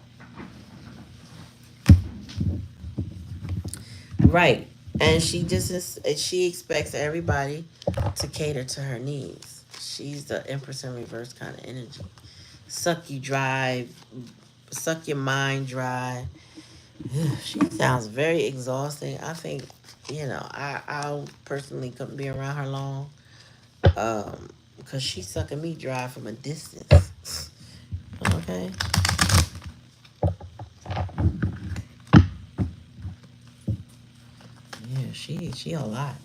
Right. And she just is, she expects everybody to cater to her needs. She's the Empress in reverse kind of energy. Suck you dry, suck your mind dry. She sounds very exhausting. I think, I personally couldn't be around her long. Because she's sucking me dry from a distance. Okay. Yeah, she a lot.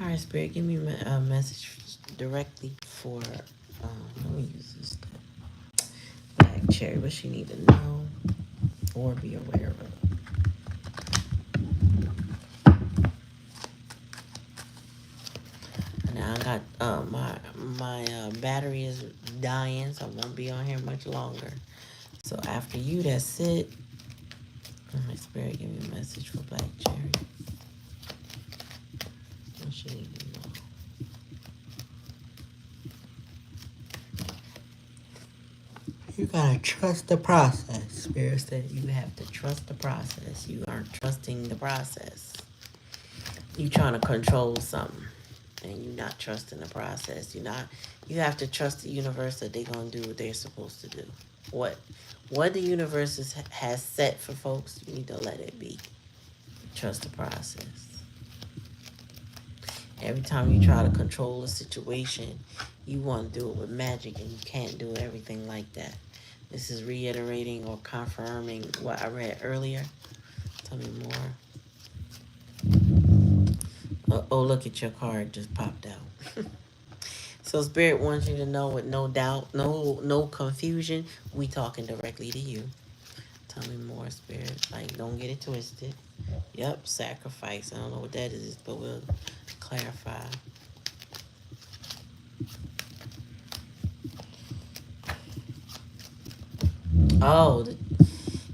All right, Spirit, give me a message directly for. Let me use this black cherry. What she need to know or be aware of. Now I got my battery is dying, so I won't be on here much longer. So after you, that's it. My Spirit, give me a message for black cherry. What she need to know. You gotta trust the process. Spirit said you have to trust the process. You aren't trusting the process. You trying to control something, and you're not trusting the process. You have to trust the universe that they're gonna do what they're supposed to do. What what the universe has set for folks, you need to let it be. Trust the process. Every time you try to control a situation, you want to do it with magic, and you can't do everything like that. This is reiterating or confirming what I read earlier. Tell me more. Oh, look at your card just popped out. So Spirit wants you to know with no doubt, no confusion, we talking directly to you. Tell me more, Spirit. Like, don't get it twisted. Yep, sacrifice. I don't know what that is, but we'll clarify. Oh,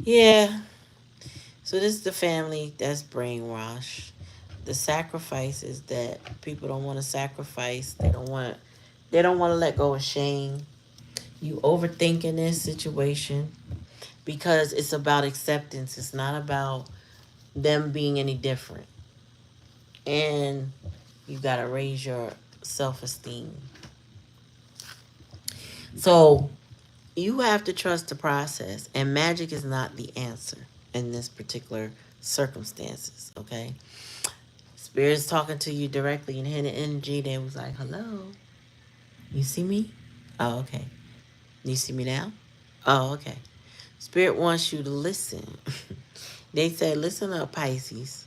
yeah. So this is the family that's brainwashed. The sacrifice is that people don't want to sacrifice. They don't want to let go of shame. You overthinking this situation because it's about acceptance. It's not about them being any different. And you got to raise your self-esteem. So you have to trust the process, and magic is not the answer in this particular circumstances, okay? Spirit's talking to you directly in hidden energy. They was like, hello, you see me? Oh, okay. You see me now? Oh, okay. Spirit wants you to listen. They said, listen up, Pisces.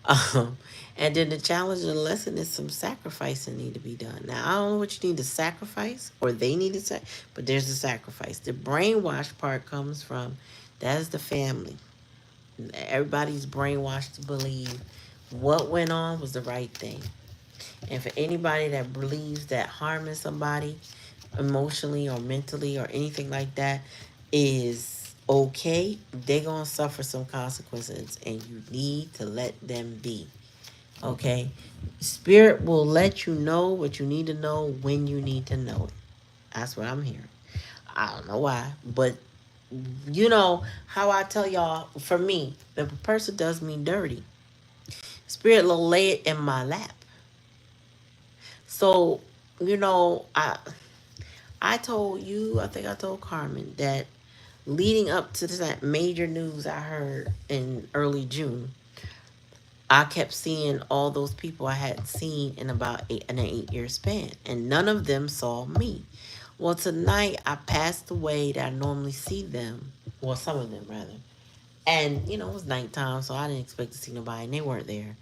Um, and then the challenge and the lesson is some sacrificing need to be done. Now, I don't know what you need to sacrifice or they need to say, but there's a sacrifice. The brainwash part comes from, that's the family. Everybody's brainwashed to believe what went on was the right thing. And for anybody that believes that harming somebody emotionally or mentally or anything like that is okay, they're going to suffer some consequences, and you need to let them be. Okay? Spirit will let you know what you need to know when you need to know it. That's what I'm hearing. I don't know why, but you know how I tell y'all, for me, if a person does me dirty, Spirit will lay it in my lap. So, you know, I told you, I think I told Carmen that leading up to that major news I heard in early June, I kept seeing all those people I had seen in about an 8 year span, and none of them saw me. Well, tonight I passed the way that I normally see them, well, some of them rather, and you know it was nighttime, so I didn't expect to see nobody, and they weren't there.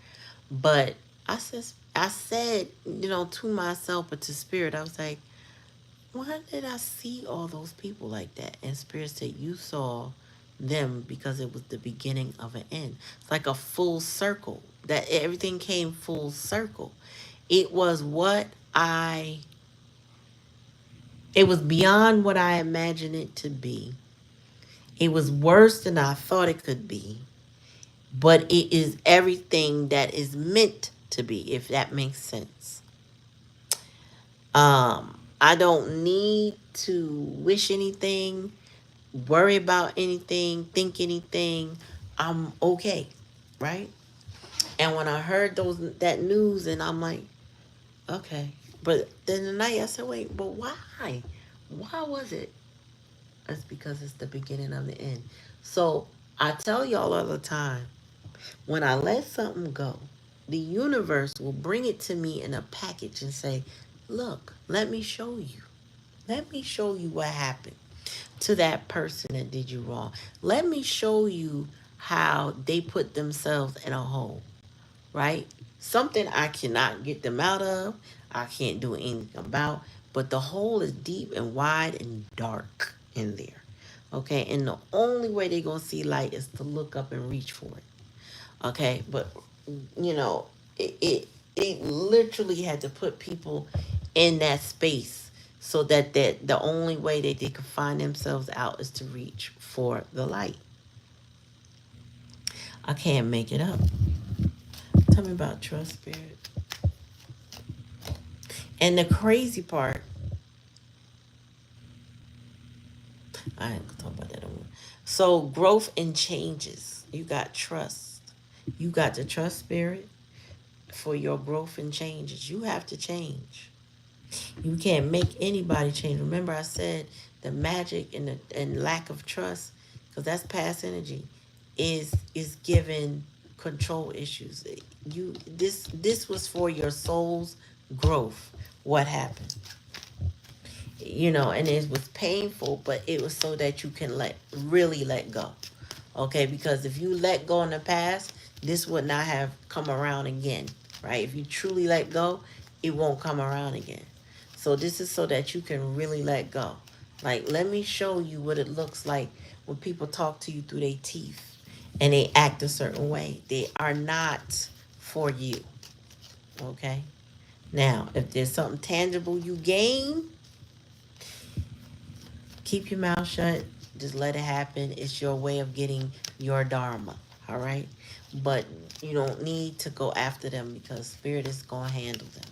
But I said, you know, to myself, but to Spirit, I was like, why did I see all those people like that? And Spirit said, you saw them because it was the beginning of an end. It's like a full circle. That everything came full circle. It was what I, it was beyond what I imagined it to be. It was worse than I thought it could be. But it is everything that is meant to be, if that makes sense. I don't need to wish anything, worry about anything, think anything. I'm okay, right? And when I heard that news, and I'm like, okay. But then the night I said, wait, but why? Why was it? That's because it's the beginning of the end. So I tell y'all all the time, when I let something go, the universe will bring it to me in a package and say, look, let me show you. Let me show you what happened to that person that did you wrong. Let me show you how they put themselves in a hole, right? Something I cannot get them out of, I can't do anything about, but the hole is deep and wide and dark in there. Okay, and the only way they're gonna see light is to look up and reach for it. Okay, but you know, it literally had to put people in that space so that the only way that they could find themselves out is to reach for the light. I can't make it up. Tell me about trust, Spirit. And the crazy part, I ain't gonna talk about that anymore. So growth and changes. You got trust. You got the trust, Spirit. for your growth and changes. You have to change. You can't make anybody change. Remember, I said the magic and lack of trust, because that's past energy, is given control issues. This was for your soul's growth. What happened? And it was painful, but it was so that you can really let go. Okay, because if you let go in the past, this would not have come around again, right? If you truly let go, it won't come around again. So this is so that you can really let go. Like, let me show you what it looks like when people talk to you through their teeth and they act a certain way. They are not for you. Okay? Now, if there's something tangible you gain, keep your mouth shut. Just let it happen. It's your way of getting your dharma. All right? But you don't need to go after them, because Spirit is going to handle them.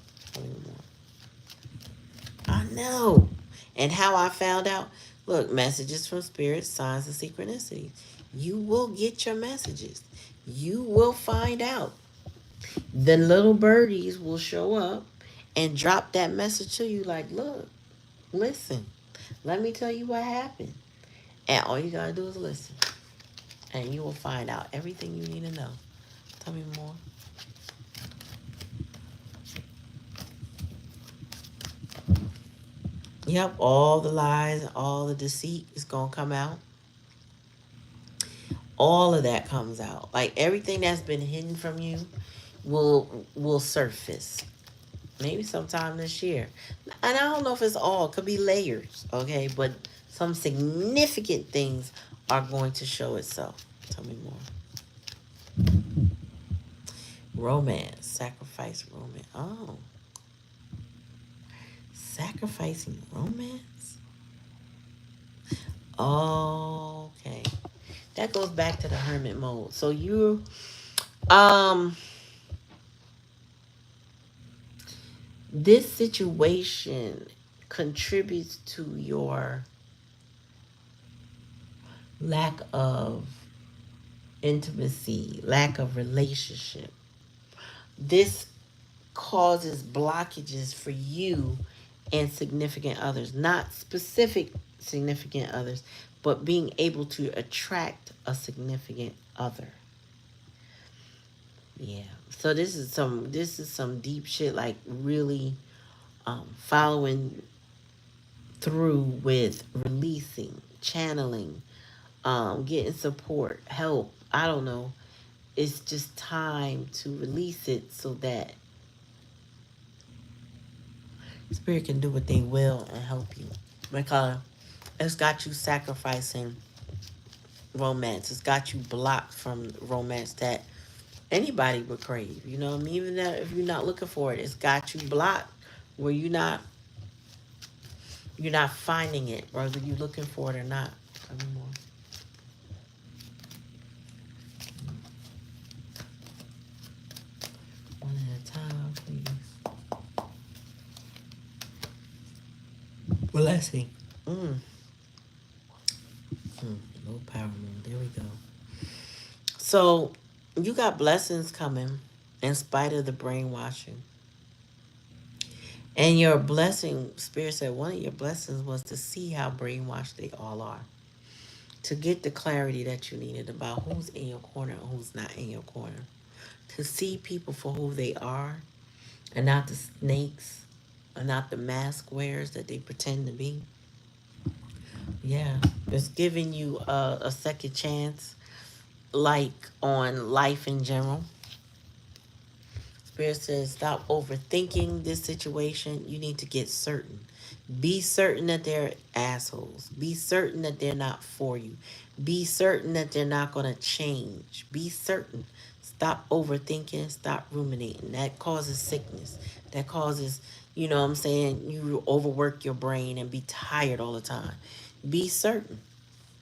I know. And how I found out, look, messages from Spirit, signs and synchronicities. You will get your messages. You will find out. The little birdies will show up and drop that message to you like, look, listen, let me tell you what happened. And all you got to do is listen. And you will find out everything you need to know. Tell me more. Yep, all the lies, all the deceit is going to come out. All of that comes out. Like, everything that's been hidden from you will surface. Maybe sometime this year. And I don't know if it's all. It could be layers, okay? But some significant things are going to show itself. Tell me more. Romance. Sacrifice romance. Oh. Sacrificing romance? Okay. That goes back to the hermit mode. So you this situation contributes to your lack of intimacy, lack of relationship. This causes blockages for you and significant others, not specific significant others, but being able to attract a significant other. Yeah. So this is some deep shit, like really following through with releasing, channeling, getting support, help. I don't know. It's just time to release it so that Spirit can do what they will and help you. Because it's got you sacrificing romance. It's got you blocked from romance that anybody would crave. You know what I mean? Even that if you're not looking for it, it's got you blocked where you're not finding it, whether you're looking for it or not anymore. One at a time, please. Blessing. Low power moon. There we go. So you got blessings coming in spite of the brainwashing. And your blessing, Spirit said one of your blessings was to see how brainwashed they all are. To get the clarity that you needed about who's in your corner and who's not in your corner. To see people for who they are and not the snakes and not the mask wearers that they pretend to be. Yeah, it's giving you a second chance, like on life in general. Spirit says, stop overthinking this situation. You need to get certain. Be certain that they're assholes. Be certain that they're not for you. Be certain that they're not going to change. Be certain. Stop overthinking. Stop ruminating. That causes sickness. That causes, you know what I'm saying, you overwork your brain and be tired all the time. Be certain.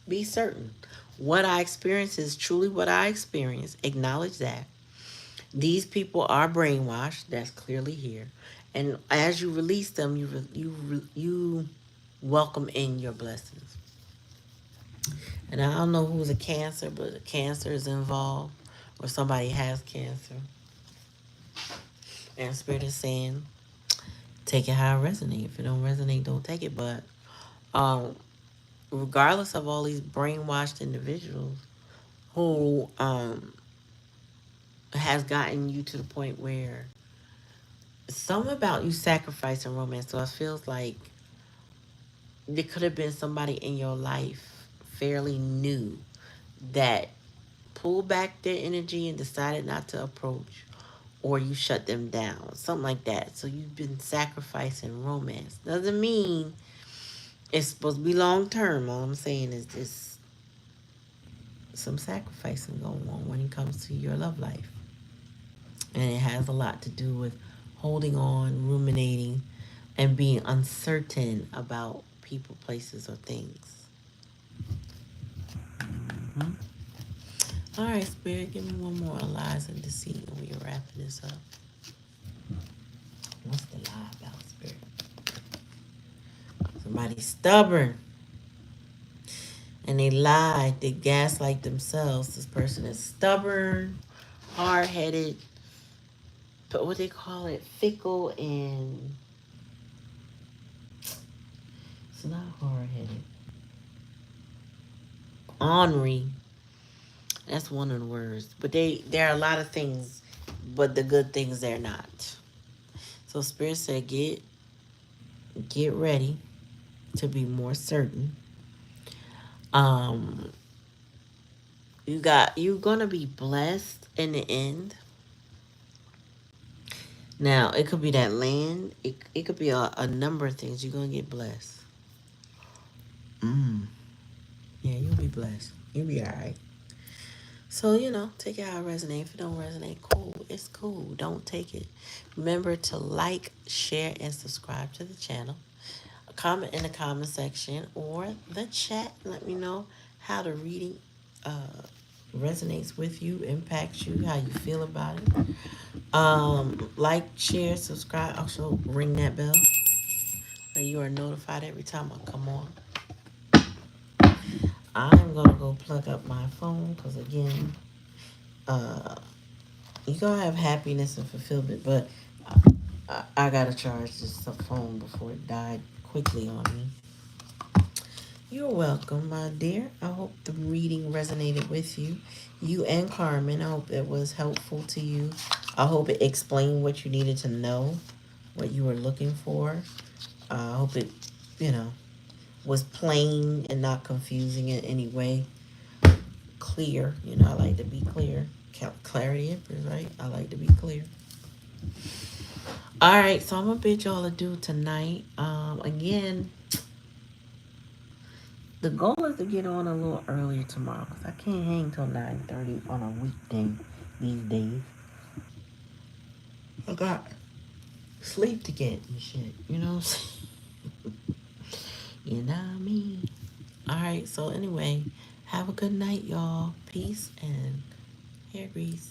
Be certain. What I experience is truly what I experience. Acknowledge that. These people are brainwashed. That's clearly here. And as you release them, you welcome in your blessings. And I don't know who's a Cancer, but a Cancer is involved, or somebody has cancer. And Spirit is saying, take it how it resonates. If it don't resonate, don't take it. But um, regardless of all these brainwashed individuals who has gotten you to the point where something about you sacrificing romance. So it feels like there could have been somebody in your life fairly new that pulled back their energy and decided not to approach, or you shut them down, something like that. So you've been sacrificing romance. Doesn't mean it's supposed to be long term. All I'm saying is just some sacrificing going on when it comes to your love life. And it has a lot to do with holding on, ruminating, and being uncertain about people, places, or things. Hmm. All right, Spirit, give me one more lies and deceit, and we're wrapping this up. What's the lie about, Spirit? Somebody's stubborn, and they lie, they gaslight themselves. This person is stubborn, hard-headed, but what they call it, fickle, and it's not hard-headed. Ornery. That's one of the words. But there are a lot of things, but the good things they're not. So Spirit said, get ready to be more certain. Um, you're gonna be blessed in the end. Now it could be that land. It could be a number of things. You're gonna get blessed. Yeah, you'll be blessed. You'll be alright. So, take it how it resonates. If it don't resonate, cool. It's cool. Don't take it. Remember to like, share, and subscribe to the channel. Comment in the comment section or the chat. Let me know how the reading resonates with you, impacts you, how you feel about it. Like, share, subscribe. Also, ring that bell so you are notified every time I come on. I'm going to go plug up my phone because, again, you're going to have happiness and fulfillment, but I got to charge this phone before it died quickly on me. You're welcome, my dear. I hope the reading resonated with you. You and Carmen, I hope it was helpful to you. I hope it explained what you needed to know, what you were looking for. I hope it, was plain and not confusing in any way. Clear. I like to be clear. Clarityempress, right? I like to be clear. All right, so I'm going to bid y'all adieu tonight. Again, the goal is to get on a little earlier tomorrow because I can't hang till 9:30 on a weekday these days. I got sleep to get and shit. You know what I'm saying? You know what I mean? Alright, so anyway, have a good night, y'all. Peace and hair grease.